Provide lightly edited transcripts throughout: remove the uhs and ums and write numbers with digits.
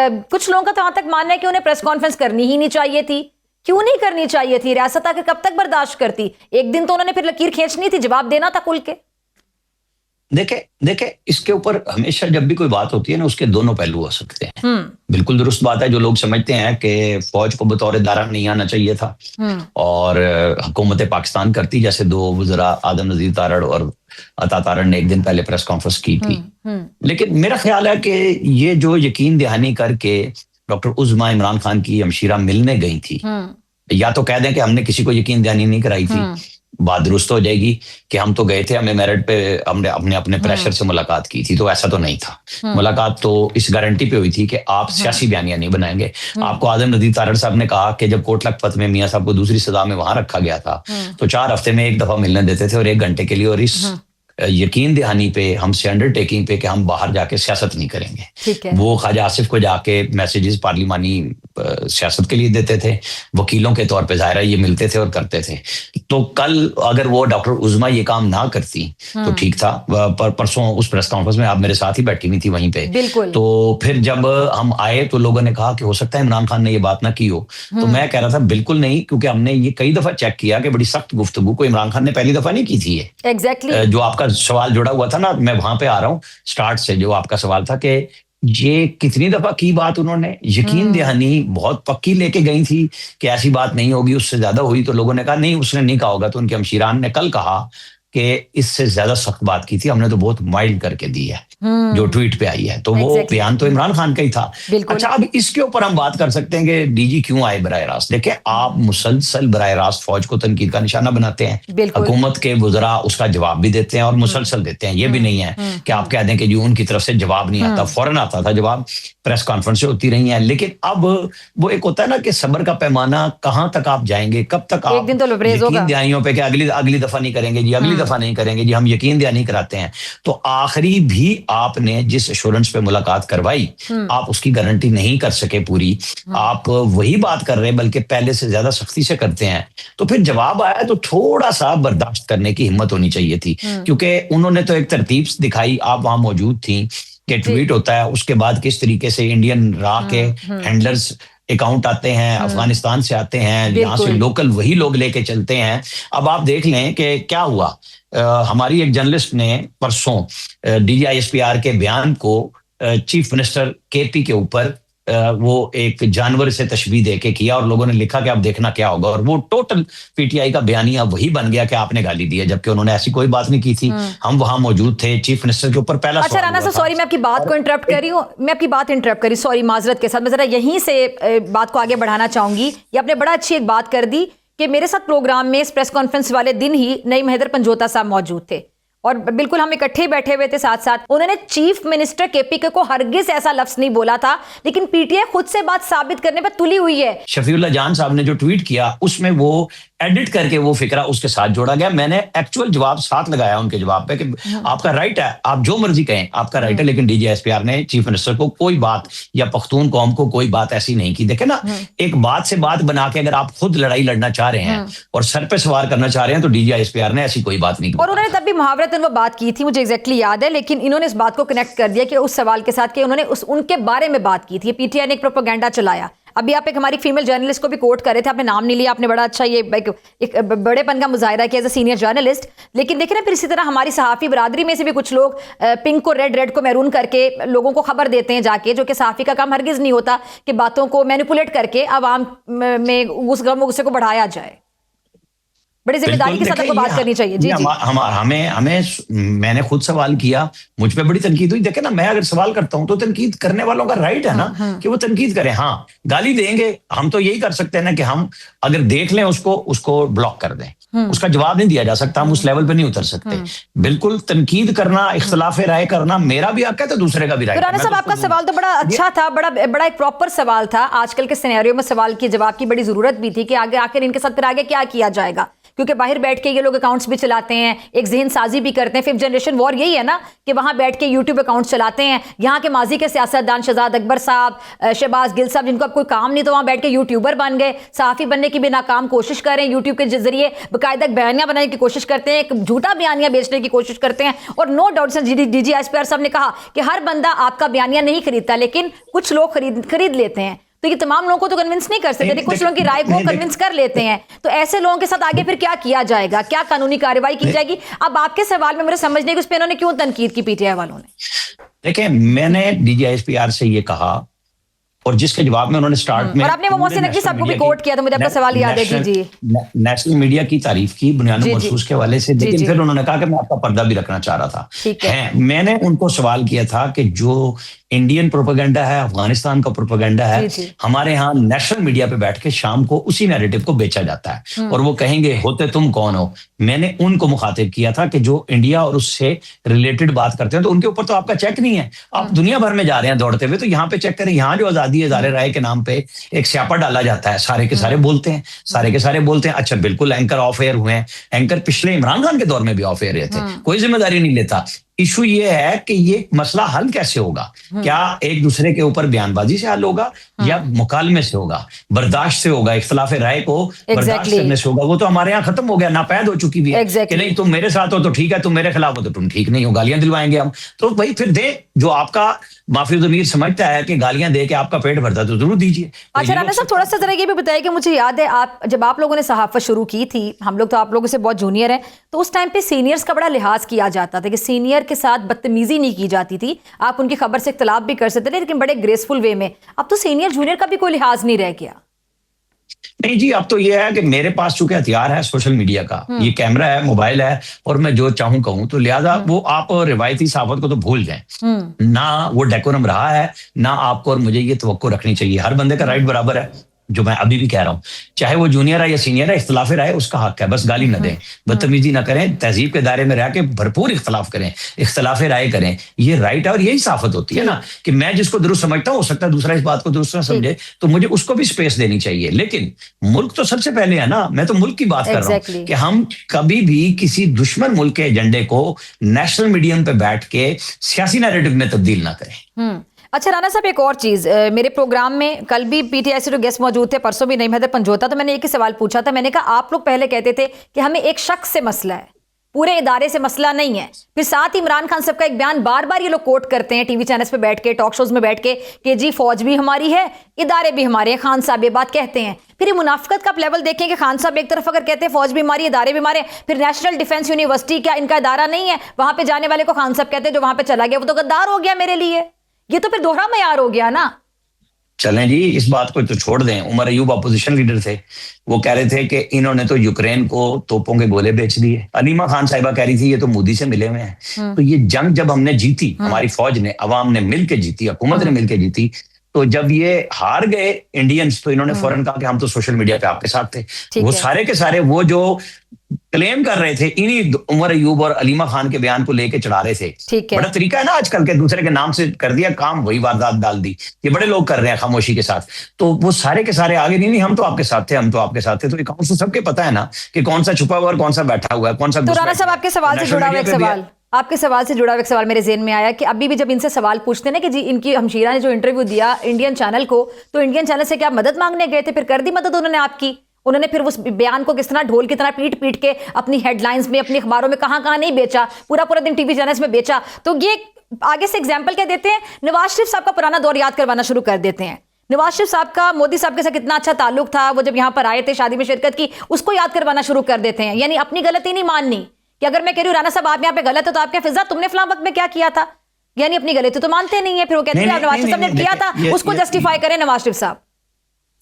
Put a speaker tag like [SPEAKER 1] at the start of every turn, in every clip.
[SPEAKER 1] कुछ लोगों का तो यहाँ तक मानना है कि उन्हें प्रेस कॉन्फ्रेंस करनी ही नहीं चाहिए थी। क्यों नहीं करनी चाहिए थी? रियासत आके कब तक बर्दाश्त करती? एक दिन तो उन्होंने फिर लकीर खींचनी थी, जवाब देना था खुल के।
[SPEAKER 2] देखे इसके ऊपर हमेशा जब भी कोई बात होती है ना, उसके दोनों पहलू हो सकते हैं। बिल्कुल दुरुस्त बात है जो लोग समझते हैं कि फौज को बतौर दारा नहीं आना चाहिए था और हुकूमत पाकिस्तान करती, जैसे दो वज़रा आदम नज़ीर तारड़ और अता तारड़ ने एक दिन पहले प्रेस कॉन्फ्रेंस की थी। लेकिन मेरा ख्याल है कि ये जो यकीन दहानी करके डॉक्टर उज़्मा इमरान खान की हमशीरा मिलने गई थी, या तो कह दें कि हमने किसी को यकीन दहानी नहीं कराई थी, बात दुरुस्त हो जाएगी कि हम तो गए थे, हमें मेरिट पे हमने अपने प्रेशर से मुलाकात की थी, तो ऐसा तो नहीं था। मुलाकात तो इस गारंटी पे हुई थी कि आप सियासी बयानियां नहीं बनाएंगे। आपको आदम नज़ीर तारड़ साहब ने कहा कि जब कोट लखपत में मियां साहब को दूसरी सजा में वहां रखा गया था तो 4 हफ्ते में एक दफा मिलने देते थे और 1 घंटे के लिए, और इस यकीन दहानी पे, हमसे अंडरटेकिंग पे कि हम बाहर जाके सियासत नहीं करेंगे। वो ख्वाजा आसिफ को जाके मैसेजेस पार्लिमानी सियासत के लिए देते थे, वकीलों के तौर पे ज़ाहिर है ये मिलते थे और करते थे। तो कल अगर वो डॉक्टर उज़्मा ये काम ना करती तो ठीक था। पर परसों उस प्रेस कॉन्फ्रेंस में आप मेरे साथ ही बैठी हुई थी वहीं पे, तो फिर जब हम आए तो लोगों ने कहा कि हो सकता है इमरान खान ने ये बात ना की हो, तो मैं कह रहा था बिल्कुल नहीं, क्योंकि हमने ये कई दफा चेक किया कि बड़ी सख्त गुफ्तगू को इमरान खान ने पहली दफा नहीं की थी। ये जो आपका सवाल जुड़ा हुआ था ना, मैं वहां पे आ रहा हूँ स्टार्ट से, जो आपका सवाल था कि ये कितनी दफा की बात उन्होंने यकीन दहानी बहुत पक्की लेके गई थी कि ऐसी बात नहीं होगी, उससे ज्यादा हुई, तो लोगों ने कहा नहीं उसने नहीं कहा होगा। तो उनके हमशीरान ने कल कहा कि इससे ज्यादा सख्त बात की थी, हमने तो बहुत माइल्ड करके दी है जो ट्वीट पे आई है। तो वो बयान तो इमरान खान का ही था। अच्छा, अब इसके ऊपर हम बात कर सकते हैं कि डीजी क्यों आए बराह रास्त। देखिए, आप मुसलसल बराह रास्त फौज को तनकीद का निशाना बनाते हैं, हुकूमत के वज़रा उसका जवाब भी देते हैं और मुसलसल देते हैं। ये भी नहीं है कि आप कह दें कि जी उनकी तरफ से जवाब नहीं आता, फौरन आता था जवाब, प्रेस कॉन्फ्रेंस होती रही है। लेकिन अब वो एक होता है ना कि सब्र का पैमाना, कहां तक आप जाएंगे, कब तक आप यकीन दहानियों पे कि अगली दफा नहीं करेंगे जी, अगली दफा नहीं करेंगे जी, हम यकीन दहानी कराते हैं। तो आखिरी भी आपने जिस एश्योरेंस पे मुलाकात करवाई, आप उसकी गारंटी नहीं कर सके पूरी। आप वही बात कर रहे हैं बल्कि पहले से ज्यादा सख्ती से करते हैं। तो फिर जवाब आया तो थोड़ा सा बर्दाश्त करने की हिम्मत होनी चाहिए थी, क्योंकि उन्होंने तो एक तरतीब दिखाई, आप वहां मौजूद थी, कि ट्वीट होता है, उसके बाद किस तरीके से इंडियन रा के हैंडलर्स अकाउंट आते हैं, अफगानिस्तान से आते हैं, यहाँ से लोकल वही लोग लेके चलते हैं। अब आप देख लें कि क्या हुआ। हमारी एक जर्नलिस्ट ने परसों DGISPR के बयान को चीफ मिनिस्टर KP के ऊपर वो एक जानवर से तशबीह देके किया और लोगों ने लिखा कि अब देखना क्या होगा, और वो टोटल PTI का बयानिया वही बन गया कि आपने गाली दी है, जबकि उन्होंने ऐसी कोई बात नहीं की थी। हम वहां मौजूद थे, चीफ मिनिस्टर के ऊपर पहला
[SPEAKER 1] अच्छा राना साहब, सॉरी मैं आपकी बात को इंटरप्ट कर रही हूँ, सॉरी माजरत के साथ। मैं जरा यहीं से बात को आगे बढ़ाना चाहूंगी। ये आपने बड़ा अच्छी एक बात कर दी कि मेरे साथ प्रोग्राम में इस प्रेस कॉन्फ्रेंस वाले दिन ही नईम हैदर पंजोता साहब मौजूद थे और बिल्कुल हम इकट्ठे बैठे हुए थे साथ साथ। उन्होंने चीफ मिनिस्टर KP को हरगिज ऐसा लफ्ज नहीं बोला था, लेकिन PTI खुद से बात साबित करने पर तुली हुई है।
[SPEAKER 2] शफीउल्लाह जान साहब ने जो ट्वीट किया उसमें वो एडिट करके वो फिक्रा उसके साथ जोड़ा गया। मैंने एक्चुअल जवाब साथ लगाया उनके जवाब पे कि आपका राइट है, आप जो मर्जी कहें, आपका राइट है, लेकिन DGISPR ने चीफ मिनिस्टर को कोई बात या पख्तून कौम को कोई बात ऐसी नहीं की। देखे ना, एक बात से बात बना के अगर आप खुद लड़ाई लड़ना चाह रहे हैं और सर पे सवार करना चाह रहे हैं तो DGISPR ने ऐसी कोई बात नहीं की।
[SPEAKER 1] और उन्होंने तब भी मुहावरतन वो बात की थी, मुझे एग्जैक्टली याद है, लेकिन इन्होंने इस बात को कनेक्ट कर दिया कि उस सवाल के साथ कि उन्होंने उनके बारे में बात की थी। PTI ने एक प्रोपेगेंडा चलाया। अभी आप एक हमारी फीमेल जर्नलिस्ट को भी कोट कर रहे थे, आपने नाम नहीं लिया, आपने बड़ा अच्छा ये एक बड़ेपन का मुजाहिरा किया एज अ सीनियर जर्नलिस्ट। लेकिन देखिए ना, फिर इसी तरह हमारी सहाफ़ी बरादरी में से भी कुछ लोग पिंक को रेड को मैरून करके लोगों को खबर देते हैं जाके, जो कि सहाफ़ी का काम हरगिज़ नहीं होता कि बातों को मैनिपुलेट करके आवाम में उस गम गुस्से को बढ़ाया जाए। बड़ी जिम्मेदारी के साथ आपको बात करनी चाहिए। जी
[SPEAKER 2] हमें मैंने खुद सवाल किया, मुझ पे बड़ी तनकीद हुई। देखे ना, मैं अगर सवाल करता हूं तो तनकीद करने वालों का राइट है ना कि वो तनकीद करें। हाँ, गाली देंगे, हम तो यही कर सकते हैं ना कि हम अगर देख लें उसको ब्लॉक कर दें, उसका जवाब नहीं दिया जा सकता, हम उस लेवल पे नहीं उतर सकते। बिल्कुल तनकीद करना, इख्तिलाफ राय करना मेरा भी हक है तो दूसरे का भी राइट है।
[SPEAKER 1] राना साहब, आपका सवाल तो बड़ा अच्छा था, बड़ा एक प्रॉपर सवाल था। आजकल के सिनेरियो में सवाल के जवाब की बड़ी जरूरत भी थी कि आगे आखिर इनके साथ फिर आगे क्या किया जाएगा, क्योंकि बाहर बैठ के ये लोग अकाउंट्स भी चलाते हैं, एक जहन साजी भी करते हैं। 5th जनरेशन वॉर यही है ना कि वहां बैठ के यूट्यूब अकाउंट्स चलाते हैं। यहाँ के माजी के सियासतदान शहजाद अकबर साहब, शहबाज गिल साहब, जिनको अब कोई काम नहीं तो वहां बैठ के यूट्यूबर बन गए, सहाफी बनने की भी नाकाम कोशिश कर रहे हैं, यूट्यूब के जरिए बाकायदा बयानियां बनाने की कोशिश करते हैं, एक झूठा बयानियां बेचने की कोशिश करते हैं। और नो डाउट DGSPR साहब ने कहा कि हर बंदा आपका बयानिया नहीं खरीदता, लेकिन कुछ लोग खरीद लेते हैं। तो ये तमाम लोगों को तो कन्विंस नहीं कर सकते, कुछ लोगों की राय को कन्विंस कर लेते हैं। तो ऐसे लोगों के साथ आगे फिर क्या किया जाएगा, क्या कानूनी कार्रवाई की जाएगी? अब आपके सवाल में मेरे समझने की उस पर इन्होंने क्यों तनकीद की PTI वालों ने?
[SPEAKER 2] देखिए, मैंने DGSPR से ये कहा और जिसके जवाब में उन्होंने स्टार्ट में,
[SPEAKER 1] और आपने वो मोहसिन नकवी साहब को भी कोट किया, तो मुझे आपका सवाल याद है। जी
[SPEAKER 2] नेशनल मीडिया की तारीफ की बुनियादी महसूस के हवाले से, लेकिन फिर उन्होंने कहा कि मैं आपका पर्दा भी रखना चाह रहा था।
[SPEAKER 1] ठीक है।
[SPEAKER 2] मैंने उनको सवाल किया था कि जो इंडियन प्रोपेगेंडा है, अफगानिस्तान का प्रोपेगेंडा है, हमारे यहाँ नेशनल मीडिया पे बैठ के शाम को उसी नैरेटिव को बेचा जाता है और वो कहेंगे होते तुम कौन हो। मैंने उनको मुखातिब किया था कि जो इंडिया और उससे रिलेटेड बात करते हैं तो उनके ऊपर तो आपका चेक नहीं है, आप दुनिया भर में जा रहे हैं दौड़ते हुए, तो यहाँ पे चेक करें। यहाँ जो आजादी इज़हार राय के नाम पे एक स्यापा डाला जाता है, सारे के सारे बोलते हैं, सारे के सारे बोलते हैं। अच्छा, बिल्कुल एंकर ऑफ एयर हुए हैं, एंकर पिछले इमरान खान के दौर में भी ऑफ एयर रहे थे, कोई जिम्मेदारी नहीं लेता। इशू ये है कि ये मसला हल कैसे होगा? क्या एक दूसरे के ऊपर बयानबाजी से हल होगा या मुकालमे से होगा, बर्दाश्त से होगा, इख्तलाफ राय को बर्दाश्त करने से होगा? वो तो हमारे यहाँ खत्म हो गया, नापैद हो चुकी भी है कि नहीं तुम मेरे साथ हो तो ठीक है, तुम मेरे खिलाफ हो तो तुम ठीक नहीं हो, गालियां दिलवाएंगे हम। तो भाई फिर दे, जो आपका माफी ज़मीर समझता है कि गालियां दे के आपका पेट भरता है तो जरूर दीजिए।
[SPEAKER 1] अच्छा राना साहब, थोड़ा सा जरा ये भी बताइए कि मुझे याद है जब आप लोगों ने सहाफत शुरू की थी, हम लोग तो आप लोगों से बहुत जूनियर हैं, तो उस टाइम पे सीनियर्स का बड़ा लिहाज किया जाता था कि सीनियर के साथ बदतमीजी नहीं की जाती थी, आप उनकी खबर से इख्तलाफ भी कर सकते थे लेकिन बड़े ग्रेसफुल वे में। अब तो सीनियर जूनियर का भी कोई लिहाज नहीं रह गया।
[SPEAKER 2] नहीं जी, अब तो ये है कि मेरे पास चूंकि हथियार है सोशल मीडिया का, ये कैमरा है, मोबाइल है, और मैं जो चाहूं कहूं, तो लिहाजा वो आप रिवायती सहाफत को तो भूल जाएं। ना वो डेकोरम रहा है, ना आपको और मुझे ये तवक्को रखनी चाहिए। हर बंदे का राइट बराबर है, जो मैं अभी भी कह रहा हूं, चाहे वो जूनियर है या सीनियर है, इख्तलाफ राय उसका हक है, बस गाली न दें, बदतमीजी ना करें, तहजीब के दायरे में रह के भरपूर इख्तलाफ करें, इख्तलाफ राय करें, ये राइट है। और यही साफत होती है ना कि मैं जिसको दुरुस्त समझता हूं, हो सकता है दूसरा इस बात को दुरुस्त ना समझे, तो मुझे उसको भी स्पेस देनी चाहिए। लेकिन मुल्क तो सबसे पहले है ना, मैं तो मुल्क की बात कर रहा हूं कि हम कभी भी किसी दुश्मन मुल्क के एजेंडे को नेशनल मीडियम पे बैठ के सियासी नैरेटिव में तब्दील ना करें।
[SPEAKER 1] अच्छा राना साहब, एक और चीज़, मेरे प्रोग्राम में कल भी PTI से जो गेस्ट मौजूद थे, परसों भी नहीं मैदर पंजोता, तो मैंने एक ही सवाल पूछा था। मैंने कहा आप लोग पहले कहते थे कि हमें एक शख्स से मसला है, पूरे इदारे से मसला नहीं है। फिर साथ ही इमरान खान साहब का एक बयान बार बार ये लोग कोट करते हैं टीवी चैनल्स पे बैठ के, टॉक शोज में बैठ के, कि जी फौज भी हमारी है, इदारे भी हमारे हैं। खान साहब ये बात कहते हैं। फिर ये मुनाफिकत का लेवल देखें कि खान साहब एक तरफ अगर कहते हैं फौज भी हमारी, इदारे भी हमारे, फिर नेशनल डिफेंस यूनिवर्सिटी क्या इनका इदारा नहीं है? वहां पे जाने वाले को खान साहब कहते हैं जो वहां पे चला गया वो तो गद्दार हो गया मेरे लिए। ये तो फिर दोहरा मयार हो गया ना।
[SPEAKER 2] चलें जी, इस बात को तो छोड़ दें। उमर अयूब अपोजिशन लीडर थे, वो कह रहे थे कि इन्होंने तो यूक्रेन को तोपों के गोले बेच दिए। अलीमा खान साहिबा कह रही थी ये तो मोदी से मिले हुए हैं। तो ये जंग जब हमने जीती, हमारी फौज ने, अवाम ने मिलकर जीती, हुकूमत ने मिलकर जीती, तो जब ये हार गए इंडियंस, तो इन्होंने फौरन कहा कि हम तो सोशल मीडिया पे आपके साथ थे। वो सारे के सारे वो जो क्लेम कर रहे थे, इन्हीं उमर अयूब और अलीमा खान के बयान को लेके चढ़ा रहे थे। बड़ा तरीका है ना आजकल के, दूसरे के नाम से कर दिया काम, वही वारदात डाल दी। ये बड़े लोग कर रहे हैं खामोशी के साथ। तो वो सारे के सारे आगे नहीं हम तो आपके साथ थे, हम तो आपके साथ थे। तो अकाउंट सबके पता है ना कि कौन सा छुपा हुआ और कौन सा बैठा हुआ है, कौन सा।
[SPEAKER 1] तो राना साहब, आपके सवाल से जुड़ा हुआ एक सवाल मेरे ज़हन में आया कि अभी भी जब इनसे सवाल पूछते ना कि जी इनकी हमशीरा ने जो इंटरव्यू दिया इंडियन चैनल को, तो इंडियन चैनल से क्या मदद मांगने गए थे? फिर कर दी मदद उन्होंने आपकी? उन्होंने फिर उस बयान को किस तरह ढोल की तरह पीट पीट के अपनी हेडलाइंस में, अपनी अखबारों में कहां नहीं बेचा, पूरा दिन टीवी चैनल्स में बेचा। तो ये आगे से एग्जाम्पल क्या देते हैं? नवाज शरीफ साहब का पुराना दौर याद करवाना शुरू कर देते हैं। नवाज शरीफ साहब का मोदी साहब के साथ कितना अच्छा ताल्लुक था, वो जब यहाँ पर आए थे, शादी में शिरकत की, उसको याद करवाना शुरू कर देते हैं। यानी अपनी गलती नहीं माननी कि अगर मैं कह रही हूँ राना साहब आप यहाँ पे गलत है, तो आप क्या फिजा तुमने फलां वक्त में क्या किया था, यानी अपनी गलती तो मानते नहीं है। फिर वो कहते हैं नवाज शरीफ साहब ने किया था, उसको जस्टिफाई करें नवाज शरीफ साहब।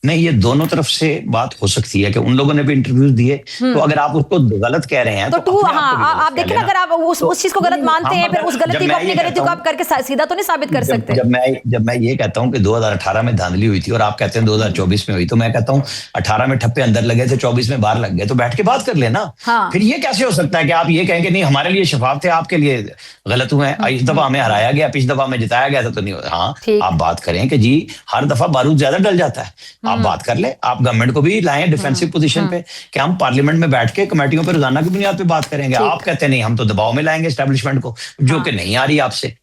[SPEAKER 2] नहीं, ये दोनों तरफ से बात हो सकती है कि उन लोगों ने भी इंटरव्यूज दिए, तो अगर आप उसको गलत कह रहे हैं तो
[SPEAKER 1] आप देखिए ना, अगर आप उस चीज को गलत मानते हैं, फिर उस गलती को, अपनी गलती को आप करके सीधा तो नहीं साबित कर सकते।
[SPEAKER 2] जब मैं ये कहता हूं कि 2018 में धांधली हुई थी और आप कहते हैं 2024 में हुई, तो मैं कहता हूं 18 में ठप्पे अंदर लगे थे, 24 में बाहर लग गए, तो बैठ के बात कर लेना। फिर ये कैसे हो सकता है कि आप ये कहेंगे नहीं हमारे लिए शफाफ थे, आपके लिए गलत हुए हैं, इस दफा हमें हराया गया, पिछली दफा हमें जिताया गया था, तो नहीं। हाँ, आप बात करें कि जी हर दफा बारूद ज्यादा डल जाता है, आप बात कर ले, आप गवर्नमेंट को भी लाएं डिफेंसिव पोजीशन पे कि हम पार्लियामेंट में बैठ के कमेटियों पे रोजाना की बुनियाद पे बात करेंगे। आप कहते नहीं हम तो दबाव में लाएंगे एस्टेब्लिशमेंट को, जो कि नहीं आ रही आपसे।